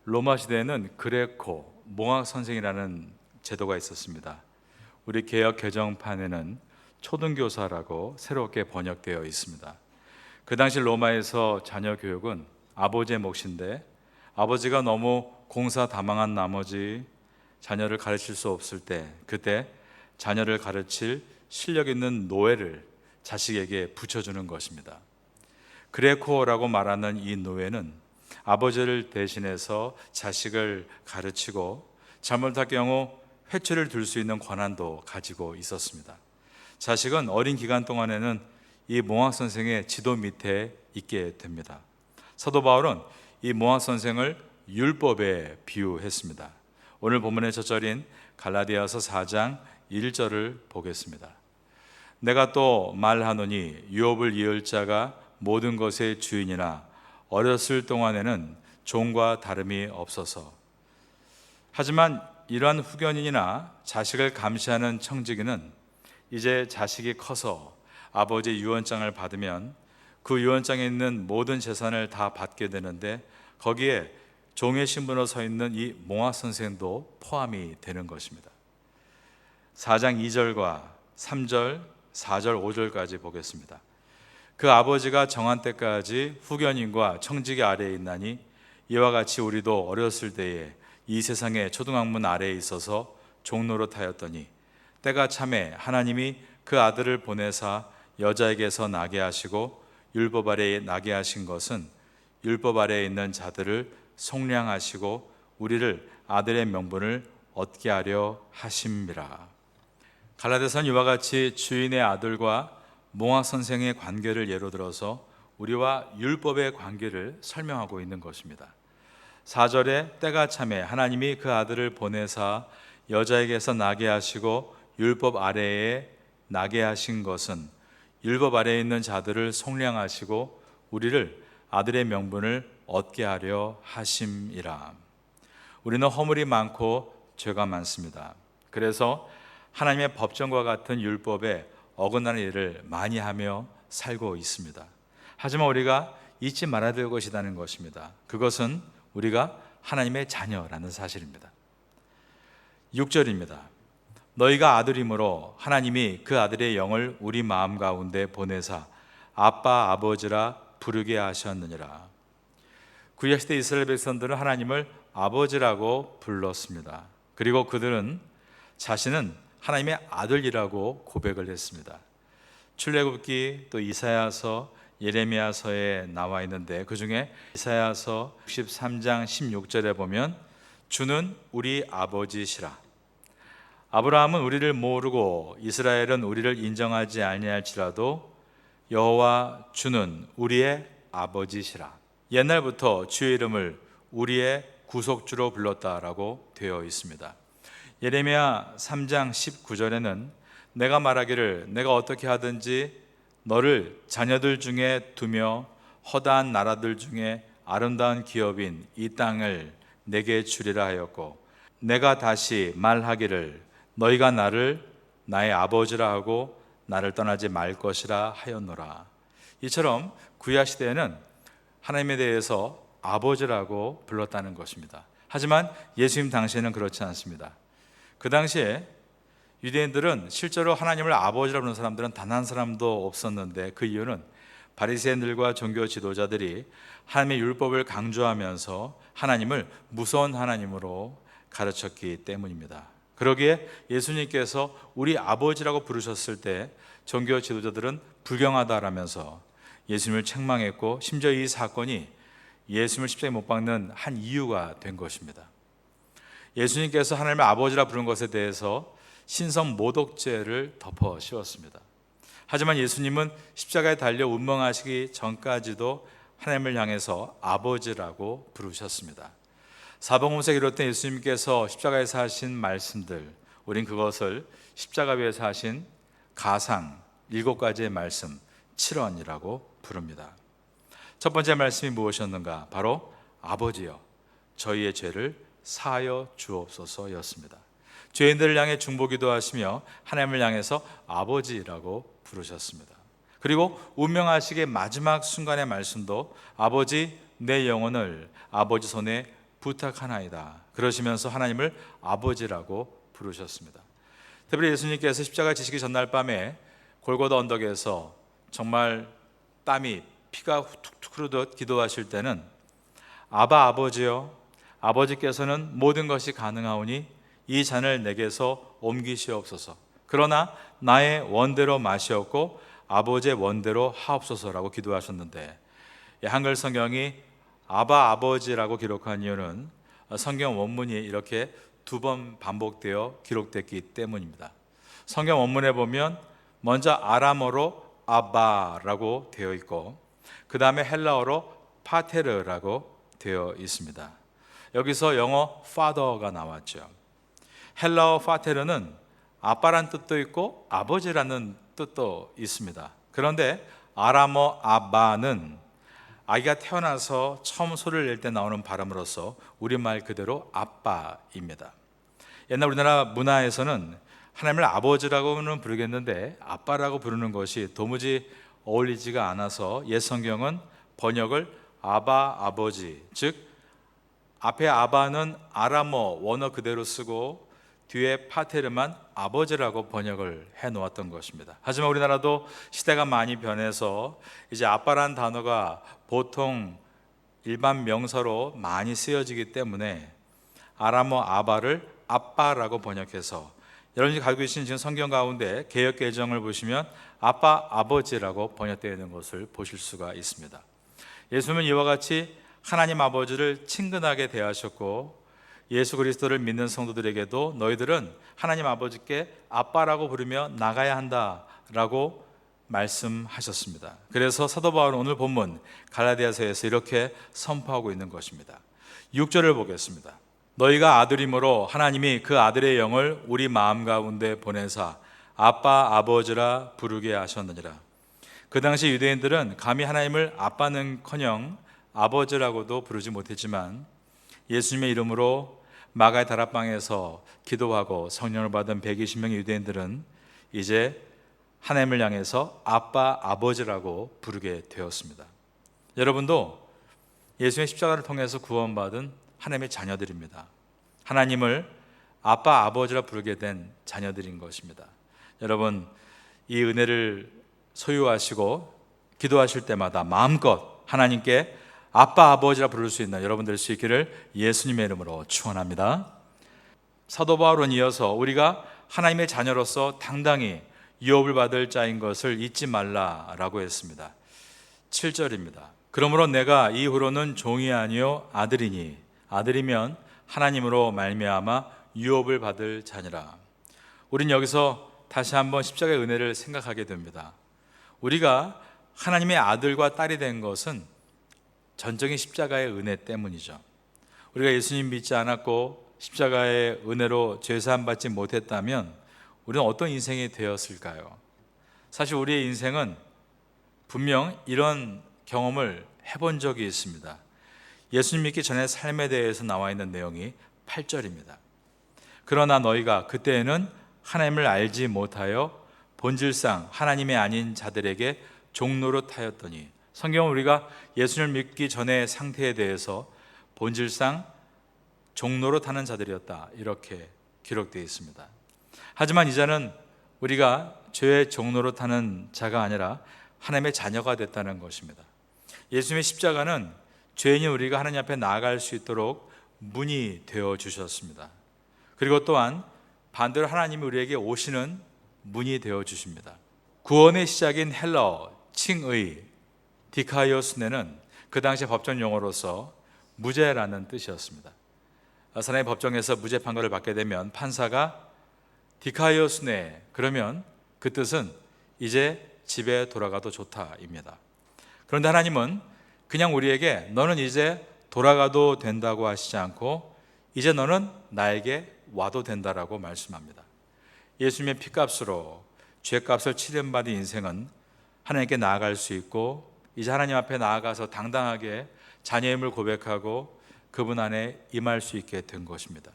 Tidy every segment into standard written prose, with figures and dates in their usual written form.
로마 시대에는 그레코 몽학 선생이라는 제도가 있었습니다. 우리 개역 개정판에는 초등교사라고 새롭게 번역되어 있습니다. 그 당시 로마에서 자녀 교육은 아버지의 몫인데, 아버지가 너무 공사다망한 나머지 자녀를 가르칠 수 없을 때, 그때 자녀를 가르칠 실력 있는 노예를 자식에게 붙여주는 것입니다. 그레코라고 말하는 이 노예는 아버지를 대신해서 자식을 가르치고 잘못할 경우 회초리를 들 수 있는 권한도 가지고 있었습니다. 자식은 어린 기간 동안에는 이 몽학 선생의 지도 밑에 있게 됩니다. 사도 바울은 이 몽학 선생을 율법에 비유했습니다. 오늘 본문의 저절인 갈라디아서 4장 1절을 보겠습니다. 내가 또 말하노니 유업을 이을 자가 모든 것의 주인이나 어렸을 동안에는 종과 다름이 없어서. 하지만 이러한 후견인이나 자식을 감시하는 청지기는 이제 자식이 커서 아버지의 유언장을 받으면 그 유언장에 있는 모든 재산을 다 받게 되는데, 거기에 종의 신분으로 서 있는 이 몽학 선생도 포함이 되는 것입니다. 4장 2절과 3절, 4절, 5절까지 보겠습니다. 그 아버지가 정한 때까지 후견인과 청지기 아래에 있나니 이와 같이 우리도 어렸을 때에 이 세상의 초등학문 아래에 있어서 종노릇하였더니 때가 참에 하나님이 그 아들을 보내사 여자에게서 나게 하시고 율법 아래에 나게 하신 것은 율법 아래에 있는 자들을 속량하시고 우리를 아들의 명분을 얻게 하려 하심이라. 갈라디아서는 이와 같이 주인의 아들과 몽학 선생의 관계를 예로 들어서 우리와 율법의 관계를 설명하고 있는 것입니다. 4절에 때가 참에 하나님이 그 아들을 보내사 여자에게서 나게 하시고 율법 아래에 나게 하신 것은 율법 아래에 있는 자들을 속량하시고 우리를 아들의 명분을 얻게 하려 하심이라. 우리는 허물이 많고 죄가 많습니다. 그래서 하나님의 법정과 같은 율법에 어긋나는 일을 많이 하며 살고 있습니다. 하지만 우리가 잊지 말아야 될 것이라는 것입니다. 그것은 우리가 하나님의 자녀라는 사실입니다. 6절입니다. 너희가 아들이므로 하나님이 그 아들의 영을 우리 마음 가운데 보내사 아빠 아버지라 부르게 하셨느니라. 구약시대 이스라엘 백성들은 하나님을 아버지라고 불렀습니다. 그리고 그들은 자신은 하나님의 아들이라고 고백을 했습니다. 출애굽기, 또 이사야서, 예레미야서에 나와 있는데, 그 중에 이사야서 63장 16절에 보면 주는 우리 아버지시라. 아브라함은 우리를 모르고 이스라엘은 우리를 인정하지 아니할지라도 여호와 주는 우리의 아버지시라. 옛날부터 주의 이름을 우리의 구속주로 불렀다라고 되어 있습니다. 예레미야 3장 19절에는 내가 말하기를 내가 어떻게 하든지 너를 자녀들 중에 두며 허다한 나라들 중에 아름다운 기업인 이 땅을 내게 주리라 하였고, 내가 다시 말하기를 너희가 나를 나의 아버지라 하고 나를 떠나지 말 것이라 하였노라. 이처럼 구약 시대에는 하나님에 대해서 아버지라고 불렀다는 것입니다. 하지만 예수님 당시에는 그렇지 않습니다. 그 당시에 유대인들은 실제로 하나님을 아버지라고 부르는 사람들은 단 한 사람도 없었는데, 그 이유는 바리새인들과 종교 지도자들이 하나님의 율법을 강조하면서 하나님을 무서운 하나님으로 가르쳤기 때문입니다. 그러기에 예수님께서 우리 아버지라고 부르셨을 때 종교 지도자들은 불경하다라면서 예수님을 책망했고, 심지어 이 사건이 예수님을 십자가에 못 박는 한 이유가 된 것입니다. 예수님께서 하나님의 아버지라 부른 것에 대해서 신성 모독죄를 덮어 씌웠습니다. 하지만 예수님은 십자가에 달려 운명하시기 전까지도 하나님을 향해서 아버지라고 부르셨습니다. 사복음서에 비롯된 예수님께서 십자가에서 하신 말씀들, 우린 그것을 십자가 위에서 하신 가상 7가지의 말씀 7원이라고 부릅니다. 첫 번째 말씀이 무엇이었는가? 바로 아버지여 저희의 죄를 사하여 주옵소서였습니다. 죄인들을 향해 중보기도 하시며 하나님을 향해서 아버지라고 부르셨습니다. 그리고 운명하시기의 마지막 순간의 말씀도 아버지 내 영혼을 아버지 손에 부탁하나이다. 그러시면서 하나님을 아버지라고 부르셨습니다. 특별히 예수님께서 십자가 지시기 전날 밤에 골고다 언덕에서 정말 땀이 피가 툭툭 흐르듯 기도하실 때는 아바 아버지여, 아버지께서는 모든 것이 가능하오니 이 잔을 내게서 옮기시옵소서. 그러나 나의 원대로 마시옵고 아버지의 원대로 하옵소서라고 기도하셨는데, 한글 성경이 아바 아버지라고 기록한 이유는 성경 원문이 이렇게 2번 반복되어 기록됐기 때문입니다. 성경 원문에 보면 먼저 아람어로 아바라고 되어 있고 그 다음에 헬라어로 파테르라고 되어 있습니다. 여기서 영어 father가 나왔죠. 헬라어 파테르는 아빠란 뜻도 있고 아버지라는 뜻도 있습니다. 그런데 아람어 아바는 아기가 태어나서 처음 소리를 낼 때 나오는 발음으로서 우리말 그대로 아빠입니다. 옛날 우리나라 문화에서는 하나님을 아버지라고는 부르겠는데 아빠라고 부르는 것이 도무지 어울리지가 않아서 옛 성경은 번역을 아바 아버지, 즉 앞에 아바는 아람어 원어 그대로 쓰고 뒤에 파테르만 아버지라고 번역을 해 놓았던 것입니다. 하지만 우리나라도 시대가 많이 변해서 이제 아빠란 단어가 보통 일반 명사로 많이 쓰여지기 때문에 아람어 아바를 아빠라고 번역해서 여러분이 가지고 계신 지금 성경 가운데 개역 개정을 보시면 아빠 아버지라고 번역되어 있는 것을 보실 수가 있습니다. 예수님은 이와 같이 하나님 아버지를 친근하게 대하셨고 예수 그리스도를 믿는 성도들에게도 너희들은 하나님 아버지께 아빠라고 부르며 나가야 한다라고 말씀하셨습니다. 그래서 사도 바울은 오늘 본문 갈라디아서에서 이렇게 선포하고 있는 것입니다. 6절을 보겠습니다. 너희가 아들이므로 하나님이 그 아들의 영을 우리 마음 가운데 보내사 아빠 아버지라 부르게 하셨느니라. 그 당시 유대인들은 감히 하나님을 아빠는커녕 아버지라고도 부르지 못했지만 예수님의 이름으로 마가의 다락방에서 기도하고 성령을 받은 120명의 유대인들은 이제 하나님을 향해서 아빠 아버지라고 부르게 되었습니다. 여러분도 예수의 십자가를 통해서 구원받은 하나님의 자녀들입니다. 하나님을 아빠 아버지라 부르게 된 자녀들인 것입니다. 여러분, 이 은혜를 소유하시고 기도하실 때마다 마음껏 하나님께 아빠 아버지라 부를 수 있는 여러분 될 수 있기를 예수님의 이름으로 축원합니다. 사도 바울은 이어서 우리가 하나님의 자녀로서 당당히 유업을 받을 자인 것을 잊지 말라라고 했습니다. 7절입니다. 그러므로 내가 이후로는 종이 아니요 아들이니 아들이면 하나님으로 말미암아 유업을 받을 자니라. 우린 여기서 다시 한번 십자가의 은혜를 생각하게 됩니다. 우리가 하나님의 아들과 딸이 된 것은 전적인 십자가의 은혜 때문이죠. 우리가 예수님 믿지 않았고 십자가의 은혜로 죄사함 받지 못했다면 우리는 어떤 인생이 되었을까요? 사실 우리의 인생은 분명 이런 경험을 해본 적이 있습니다. 예수님 믿기 전의 삶에 대해서 나와 있는 내용이 8절입니다. 그러나 너희가 그때에는 하나님을 알지 못하여 본질상 하나님의 아닌 자들에게 종노릇하였더니, 성경은 우리가 예수를 믿기 전의 상태에 대해서 본질상 종노릇하는 자들이었다 이렇게 기록되어 있습니다. 하지만 이제는 우리가 죄의 종노릇하는 자가 아니라 하나님의 자녀가 됐다는 것입니다. 예수님의 십자가는 죄인인 우리가 하나님 앞에 나아갈 수 있도록 문이 되어 주셨습니다. 그리고 또한 반대로 하나님이 우리에게 오시는 문이 되어 주십니다. 구원의 시작인 헬라어 칭의 디카이오스네는 그 당시 법정 용어로서 무죄라는 뜻이었습니다. 사람이 법정에서 무죄 판결을 받게 되면 판사가 디카이오스네 그러면 그 뜻은 이제 집에 돌아가도 좋다입니다. 그런데 하나님은 그냥 우리에게 너는 이제 돌아가도 된다고 하시지 않고 이제 너는 나에게 와도 된다라고 말씀합니다. 예수님의 피값으로 죄값을 치름받은 인생은 하나님께 나아갈 수 있고 이제 하나님 앞에 나아가서 당당하게 자녀임을 고백하고 그분 안에 임할 수 있게 된 것입니다.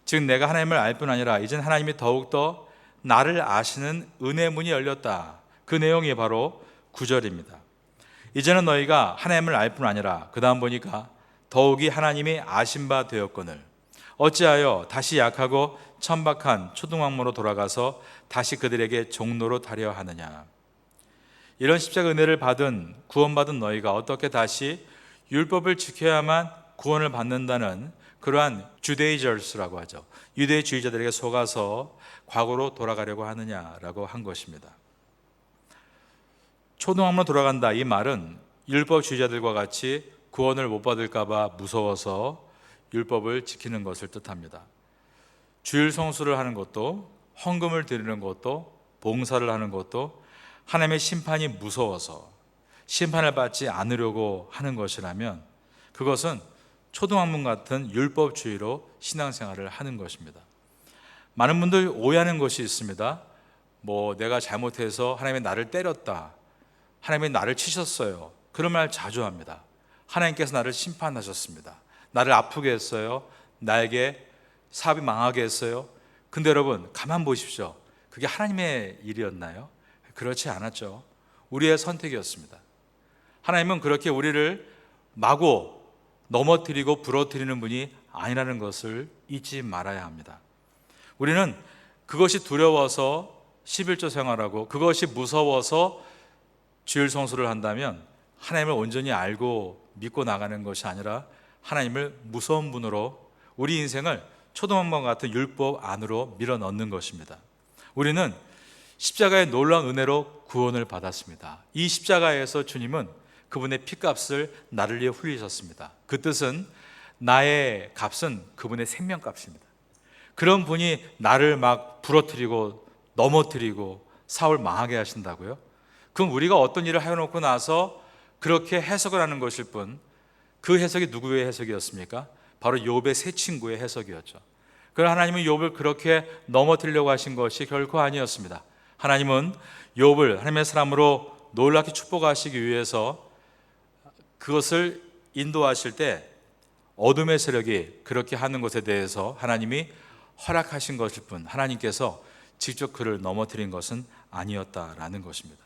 즉 내가 하나님을 알 뿐 아니라 이젠 하나님이 더욱더 나를 아시는 은혜의 문이 열렸다. 그 내용이 바로 9절입니다. 이제는 너희가 하나님을 알 뿐 아니라 그 다음 보니까 더욱이 하나님이 아신 바 되었거늘 어찌하여 다시 약하고 천박한 초등학문으로 돌아가서 다시 그들에게 종로로 타려 하느냐. 이런 십자가 은혜를 받은 구원받은 너희가 어떻게 다시 율법을 지켜야만 구원을 받는다는 그러한 주데이저스라고 하죠. 유대주의자들에게 속아서 과거로 돌아가려고 하느냐라고 한 것입니다. 초등학문으로 돌아간다, 이 말은 율법주의자들과 같이 구원을 못 받을까 봐 무서워서 율법을 지키는 것을 뜻합니다. 주일 성수를 하는 것도, 헌금을 드리는 것도, 봉사를 하는 것도 하나님의 심판이 무서워서 심판을 받지 않으려고 하는 것이라면 그것은 초등학문 같은 율법주의로 신앙생활을 하는 것입니다. 많은 분들 오해하는 것이 있습니다. 내가 잘못해서 하나님이 나를 때렸다, 하나님이 나를 치셨어요, 그런 말 자주 합니다. 하나님께서 나를 심판하셨습니다. 나를 아프게 했어요. 나에게 사업이 망하게 했어요. 근데 여러분 가만 보십시오. 그게 하나님의 일이었나요? 그렇지 않았죠. 우리의 선택이었습니다. 하나님은 그렇게 우리를 마구 넘어뜨리고 부러뜨리는 분이 아니라는 것을 잊지 말아야 합니다. 우리는 그것이 두려워서 11조 생활하고 그것이 무서워서 주일 성수를 한다면 하나님을 온전히 알고 믿고 나가는 것이 아니라 하나님을 무서운 분으로 우리 인생을 초등학문 같은 율법 안으로 밀어넣는 것입니다. 우리는 십자가의 놀라운 은혜로 구원을 받았습니다. 이 십자가에서 주님은 그분의 피값을 나를 위해 흘리셨습니다. 그 뜻은 나의 값은 그분의 생명값입니다. 그런 분이 나를 막 부러뜨리고 넘어뜨리고 사울 망하게 하신다고요? 그럼 우리가 어떤 일을 해놓고 나서 그렇게 해석을 하는 것일 뿐, 그 해석이 누구의 해석이었습니까? 바로 욥의 세 친구의 해석이었죠. 그러나 하나님은 욥을 그렇게 넘어뜨리려고 하신 것이 결코 아니었습니다. 하나님은 욥을 하나님의 사람으로 놀랍게 축복하시기 위해서 그것을 인도하실 때 어둠의 세력이 그렇게 하는 것에 대해서 하나님이 허락하신 것일 뿐, 하나님께서 직접 그를 넘어뜨린 것은 아니었다라는 것입니다.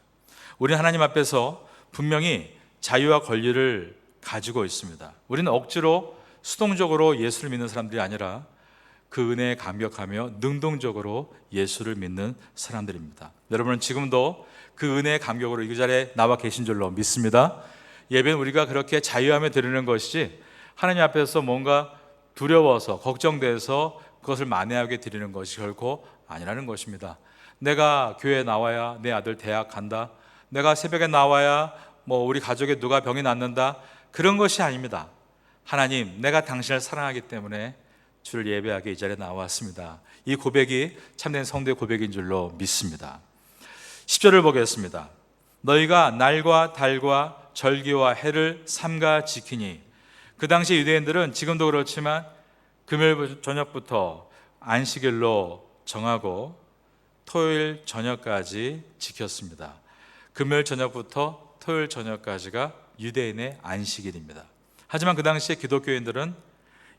우리는 하나님 앞에서 분명히 자유와 권리를 가지고 있습니다. 우리는 억지로 수동적으로 예수를 믿는 사람들이 아니라 그 은혜에 감격하며 능동적으로 예수를 믿는 사람들입니다. 여러분은 지금도 그 은혜의 감격으로 이 자리에 나와 계신 줄로 믿습니다. 예배는 우리가 그렇게 자유하며 드리는 것이지 하나님 앞에서 뭔가 두려워서 걱정돼서 그것을 만회하게 드리는 것이 결코 아니라는 것입니다. 내가 교회에 나와야 내 아들 대학 간다, 내가 새벽에 나와야 우리 가족에 누가 병이 낫는다, 그런 것이 아닙니다. 하나님, 내가 당신을 사랑하기 때문에 주를 예배하게 이 자리에 나왔습니다. 이 고백이 참된 성도의 고백인 줄로 믿습니다. 10절을 보겠습니다. 너희가 날과 달과 절기와 해를 삼가 지키니. 그 당시 유대인들은 지금도 그렇지만 금요일 저녁부터 안식일로 정하고 토요일 저녁까지 지켰습니다. 금요일 저녁부터 토요일 저녁까지가 유대인의 안식일입니다. 하지만 그 당시에 기독교인들은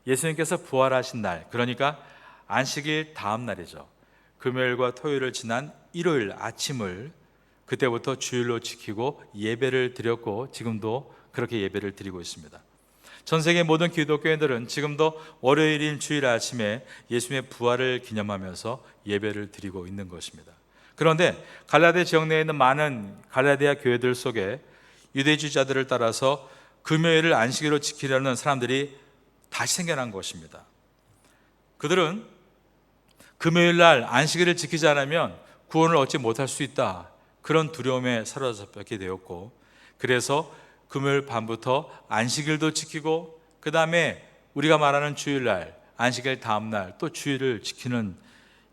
예수님께서 부활하신 날, 그러니까 안식일 다음 날이죠, 금요일과 토요일을 지난 일요일 아침을 그때부터 주일로 지키고 예배를 드렸고 지금도 그렇게 예배를 드리고 있습니다. 전 세계 모든 기독교인들은 지금도 월요일인 주일 아침에 예수님의 부활을 기념하면서 예배를 드리고 있는 것입니다. 그런데 갈라디아 지역 내에 있는 많은 갈라디아 교회들 속에 유대주의자들을 따라서 금요일을 안식일로 지키려는 사람들이 다시 생겨난 것입니다. 그들은 금요일 날 안식일을 지키지 않으면 구원을 얻지 못할 수 있다, 그런 두려움에 사로잡게 되었고, 그래서 금요일 밤부터 안식일도 지키고 그 다음에 우리가 말하는 주일날, 안식일 다음날 또 주일을 지키는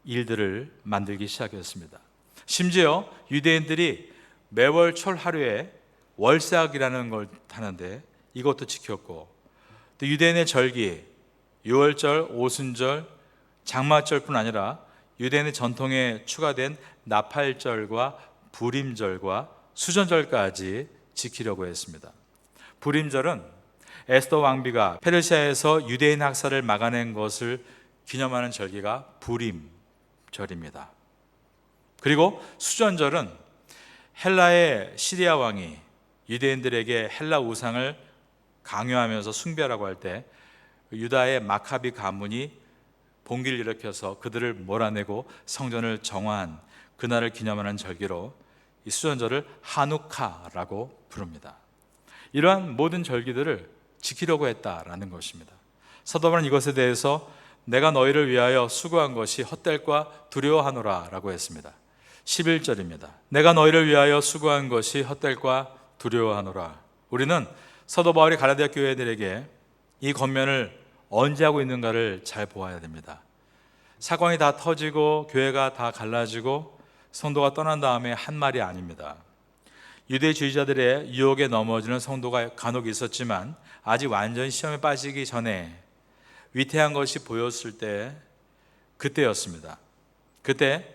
일들을 만들기 시작했습니다. 심지어 유대인들이 매월 철 하루에 월삭이라는 걸 하는데 이것도 지켰고, 또 유대인의 절기, 유월절, 오순절, 장마절뿐 아니라 유대인의 전통에 추가된 나팔절과 부림절과 수전절까지 지키려고 했습니다. 부림절은 에스더 왕비가 페르시아에서 유대인 학살을 막아낸 것을 기념하는 절기가 부림절입니다. 그리고 수전절은 헬라의 시리아 왕이 유대인들에게 헬라 우상을 강요하면서 숭배라고 할 때 유다의 마카비 가문이 봉기를 일으켜서 그들을 몰아내고 성전을 정화한 그날을 기념하는 절기로 이 수전절을 하누카라고 부릅니다. 이러한 모든 절기들을 지키려고 했다라는 것입니다. 사도 바울은 이것에 대해서 내가 너희를 위하여 수고한 것이 헛될까 두려워하노라 라고 했습니다. 11절입니다. 내가 너희를 위하여 수고한 것이 헛될까 두려워하노라. 우리는 사도 바울이 갈라디아 교회들에게 이 권면을 언제 하고 있는가를 잘 보아야 됩니다. 사건이 다 터지고 교회가 다 갈라지고 성도가 떠난 다음에 한 말이 아닙니다. 유대주의자들의 유혹에 넘어지는 성도가 간혹 있었지만 아직 완전히 시험에 빠지기 전에 위태한 것이 보였을 때 그때였습니다. 그때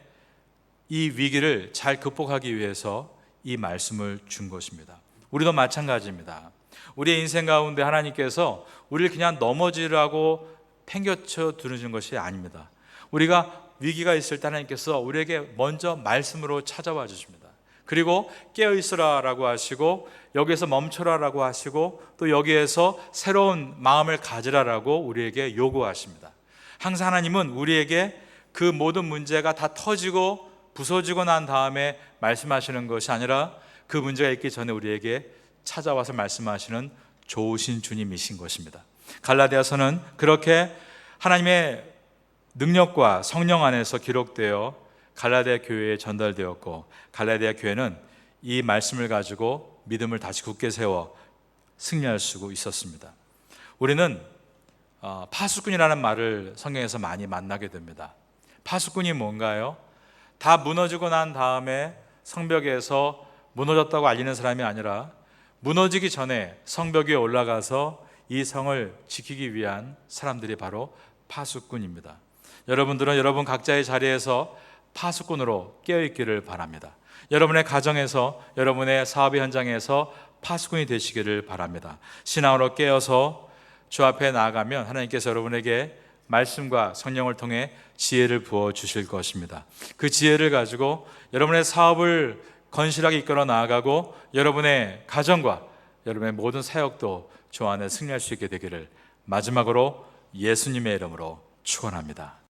이 위기를 잘 극복하기 위해서 이 말씀을 준 것입니다. 우리도 마찬가지입니다. 우리의 인생 가운데 하나님께서 우리를 그냥 넘어지라고 팽겨쳐 두는 것이 아닙니다. 우리가 위기가 있을 때 하나님께서 우리에게 먼저 말씀으로 찾아와 주십니다. 그리고 깨어있으라라고 하시고 여기에서 멈춰라라고 하시고 또 여기에서 새로운 마음을 가지라라고 우리에게 요구하십니다. 항상 하나님은 우리에게 그 모든 문제가 다 터지고 부서지고 난 다음에 말씀하시는 것이 아니라 그 문제가 있기 전에 우리에게 찾아와서 말씀하시는 좋으신 주님이신 것입니다. 갈라디아서는 그렇게 하나님의 능력과 성령 안에서 기록되어 갈라디아 교회에 전달되었고 갈라디아 교회는 이 말씀을 가지고 믿음을 다시 굳게 세워 승리할 수 있었습니다. 우리는 파수꾼이라는 말을 성경에서 많이 만나게 됩니다. 파수꾼이 뭔가요? 다 무너지고 난 다음에 성벽에서 무너졌다고 알리는 사람이 아니라 무너지기 전에 성벽 위에 올라가서 이 성을 지키기 위한 사람들이 바로 파수꾼입니다. 여러분들은 여러분 각자의 자리에서 파수꾼으로 깨어있기를 바랍니다. 여러분의 가정에서 여러분의 사업의 현장에서 파수꾼이 되시기를 바랍니다. 신앙으로 깨어서 주 앞에 나아가면 하나님께서 여러분에게 말씀과 성령을 통해 지혜를 부어 주실 것입니다. 그 지혜를 가지고 여러분의 사업을 건실하게 이끌어 나아가고 여러분의 가정과 여러분의 모든 사역도 주 안에 승리할 수 있게 되기를 마지막으로 예수님의 이름으로 축원합니다.